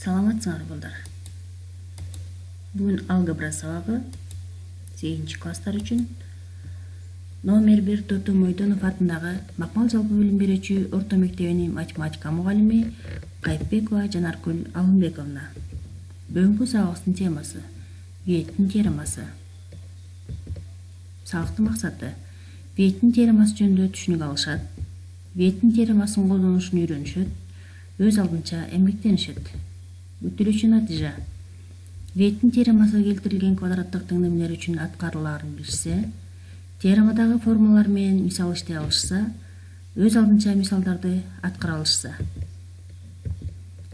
Саламатсыңар балдар. Бүгүн алгебра сабагы 8 класстар үчүн номер 1 Тоту Мойдонов атындагы Макмал жалпы билим берүүчү орто мектебинин математика мугалими Кайыпбекова Жанаркүл Алымбековна. Бүгүнкү сабагыбыздын темасы Виеттин теоремасы. Сабактын максаты Виеттин теоремасы жөнүндө түшүнүк алышат, Виеттин теоремасынын колдонулушун үйрөнүшөт, өз алдынча эмгектенишет. Бүтүрүүчү натыйжа Виеттин теоремасына келтирилген квадраттык теңдемелер үчүн аткарылаарын билишсе, теоремадагы формулалар менен мисал иштей алышса, өз алдынча мисалдарды аткара алышса.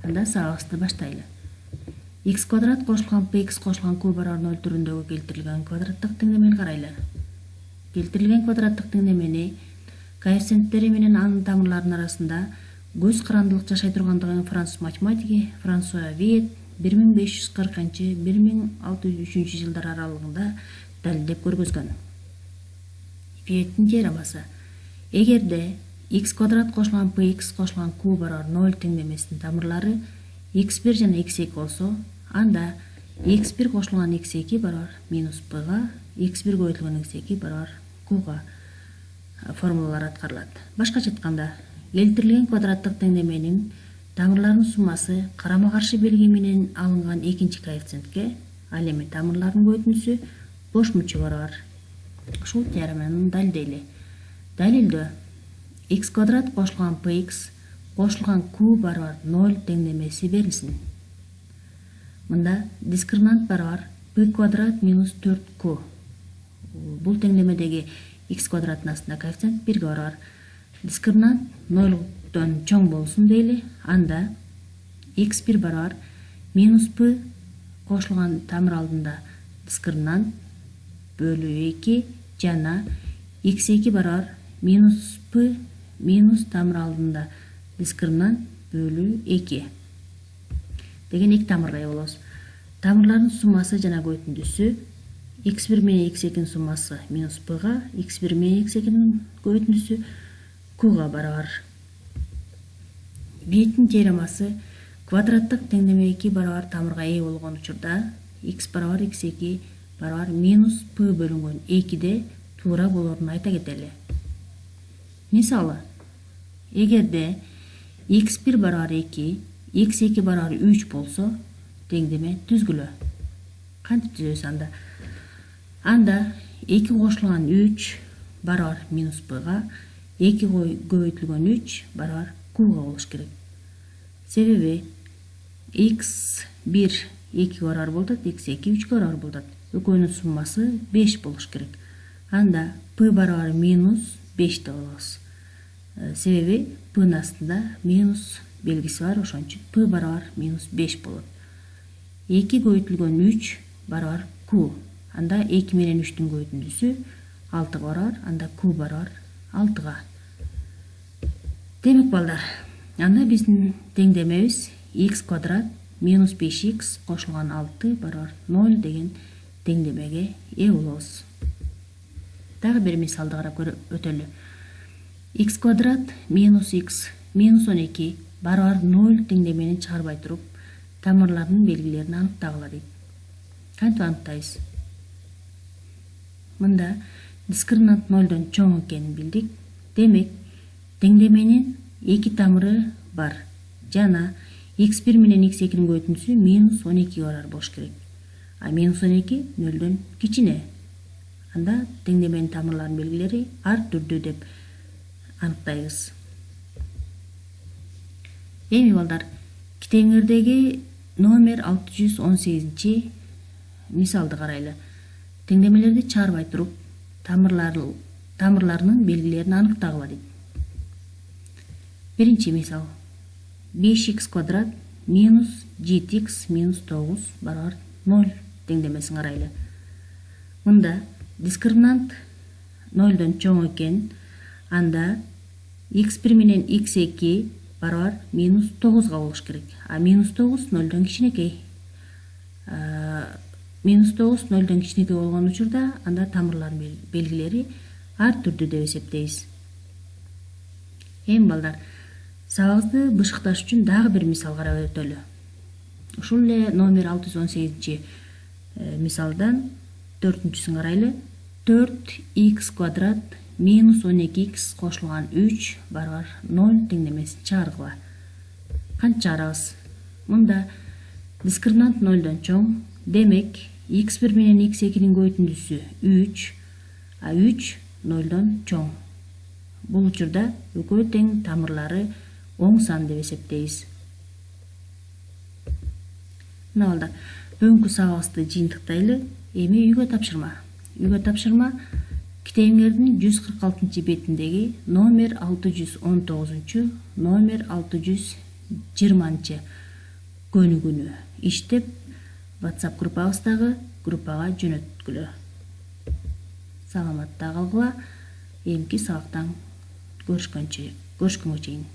Анда сабагыбызды баштайлы. X квадрат кошулган px кошулган q барар 0 түрүндөгү келтирилген квадраттык теңдемени карайлы. Келтирилген квадраттык теңдемени коэффициенттери менен анын тамырларынын арасында көз карандылык жашай тургандыгын француз математиги Франсуа Виет 1540-1603 жылдар аралыгында далилдеп көргөзгөн. Виеттин теоремасы. Эгерде x квадрат кошулган px кошулган q барар 0 теңдемесинин тамырлары x1 жана x2 болсо, анда x1 кошулган x2 барар минус p-га, x1 көбөйтүлгөн x2 барар q-га формулалар аткарылат. Башкача айтканда, келтирилген квадраттык теңдеменин тамырларынын суммасы карама-каршы белги менен алынган экинчи коэффициентке, ал эми тамырлардын көбөйтүүсү бош мучу барар. Ушул теореманы далилдейли. Далилдөө x квадрат кошулган px кошулган q барар 0 теңдемеси берилсин. Мында дискриминант барар p квадрат минус 4q. Бул теңдемедеги x квадраттын астында коэффициент 1 барар. Дискриминант 0-дон чоң болсун дейли. Анда x1 барар минус p кошулган тамыр алдында дискриминант бөлүү 2 жана x2 барар минус p минус тамыр алдында дискриминант бөлүү 2 деген эки тамырга ээ болобуз. Тамырлардын суммасы жана көбөйтүндүсү x1 менен x2-нин суммасы минус p-га, x1 менен x2-нин көбөйтүндүсү q-га барабар. Виеттин теоремасы квадраттык теңдеме 2 барабар тамырга ээ болгон учурда x барабар x2 барабар минус p бөлүнгөн 2-де туура болорун айта кетели. Мисалы, эгерде x1 барабар 2, x2 барабар 3 болсо, теңдеме түзгүлө. Кантип түзөбүз анда? Анда 2 кошулган 3 барабар минус p-га, 2 көбөйтүлгөн 3 барабар q-га болуш керек. Себеби x1 2 барабар болот, x2 3 барабар болот. Экөөнүн суммасы 5 болуш керек. Анда p барабар минус 5 деп алабыз. Себеби p-нын астында минус белгиси бар, ошон үчүн p барабар минус 5 болот. 2 көбөйтүлгөн 3 барабар q. Анда 2 менен 3-түн көбөйтүндүсү 6 барабар, анда q барабар 6-га. Демек балдар, анда биздин теңдемебиз x квадрат минус 5x кошулган 6 барабар 0 деген теңдемеге ээ болобуз. Дагы бир мисалды карап өтөлү. X квадрат минус x минус 12 барабар 0 теңдемени чыгарбай туруп, тамырлардын белгилерин аныктагыла дейт. Кантип аныктайбыз? Мында дискриминант 0-дон чоң экенин билдик. Демек, теңдеменин 2 тамыры бар. Жана x1 менен x2-нин көбөйтүндүсү минус 12 барар болуш керек. А минус 12 0-дон кичине. Анда теңдеменин тамырларынын белгилери ар түрдүү деп аныктайбыз. Эми балдар, китебиңердеги номер 618 мисалды карайлы. Теңдемелерди чыгарбай туруп, тамырларынын белгилерин аныктагыла дейт. Биринчи мисал. 5x квадрат минус 7x минус 9 барабар 0 теңдемесин карайлы. Мында дискриминант 0-дон чоң экен, анда x1 менен x2 барабар минус 9-га болуш керек. А минус 9 0-дон кичинекей. Минус 9 0-дон кичинекей болгон учурда, анда тамырлардын белгилери ар түрдүү деп эсептейбиз. Эми балдар, сабагыбызды бышыкташ үчүн дагы бир мисал карап өтөлү. Ушул эле номер 618 мисалдан 4-сүн карайлы. 4x квадрат минус 12x кошулган 3 барабар 0 теңдемесин чыгаргыла. Кантип чыгарабыз? Мында дискриминант 0дон чоң. Демек, x1 менен x2-нин көбөйтүндүсү 3, а 3 0дон чоң. Бул учурда экөө тең тамырлары оң сан деп эсептейбиз. Мына балдар, бүгүнкү сабагыбызды жыйынтыктайлы. Эми үйгө тапшырма. Үйгө тапшырма китебиңердин 146 бетиндеги номер 619, номер 620 көнүгүүнү иштеп, WhatsApp группага жөнөткүлө. Саламатта калгыла. Эмки сабактан көрүшкөнгө чейин.